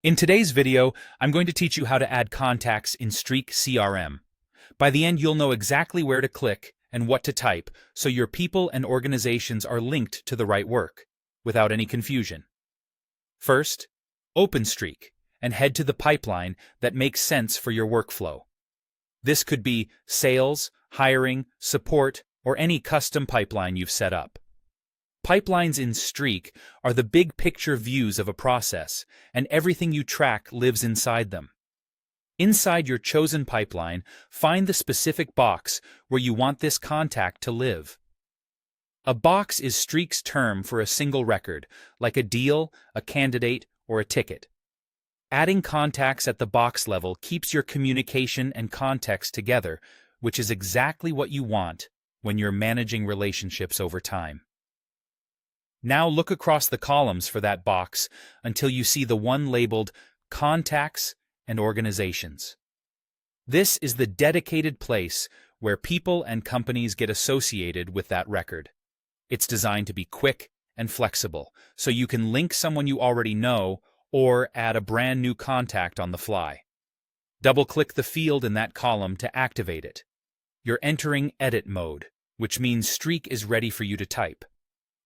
In today's video, I'm going to teach you how to add contacts in Streak CRM. By the end, you'll know exactly where to click and what to type so your people and organizations are linked to the right work, without any confusion. First, open Streak and head to the pipeline that makes sense for your workflow. This could be sales, hiring, support, or any custom pipeline you've set up. Pipelines in Streak are the big picture views of a process, and everything you track lives inside them. Inside your chosen pipeline, find the specific box where you want this contact to live. A box is Streak's term for a single record, like a deal, a candidate, or a ticket. Adding contacts at the box level keeps your communication and context together, which is exactly what you want when you're managing relationships over time. Now look across the columns for that box until you see the one labeled Contacts and Organizations. This is the dedicated place where people and companies get associated with that record. It's designed to be quick and flexible, so you can link someone you already know or add a brand new contact on the fly. Double-click the field in that column to activate it. You're entering edit mode, which means Streak is ready for you to type.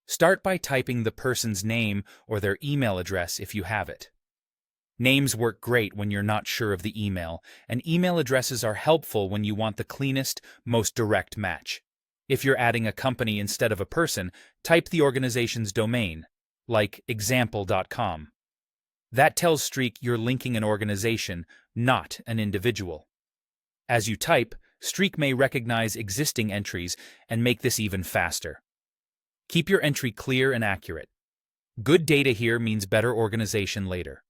Start by typing the person's name or their email address if you have it. Names work great when you're not sure of the email, and email addresses are helpful when you want the cleanest, most direct match. If you're adding a company instead of a person, type the organization's domain, like example.com. That tells Streak you're linking an organization, not an individual. As you type, Streak may recognize existing entries and make this even faster. Keep your entry clear and accurate. Good data here means better organization later.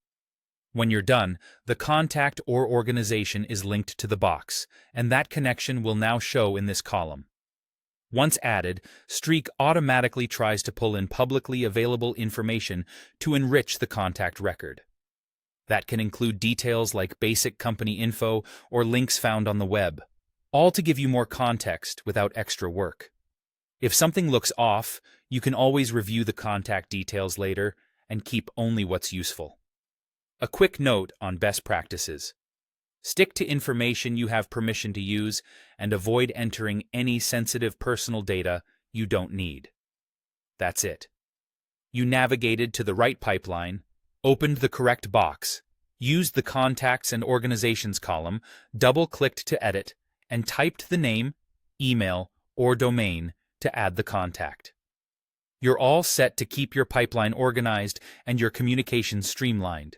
When you're done, the contact or organization is linked to the box, and that connection will now show in this column. Once added, Streak automatically tries to pull in publicly available information to enrich the contact record. That can include details like basic company info or links found on the web, all to give you more context without extra work. If something looks off, you can always review the contact details later and keep only what's useful. A quick note on best practices. Stick to information you have permission to use and avoid entering any sensitive personal data you don't need. That's it. You navigated to the right pipeline, opened the correct box, used the Contacts and Organizations column, double-clicked to edit, and typed the name, email, or domain to add the contact. You're all set to keep your pipeline organized and your communication streamlined.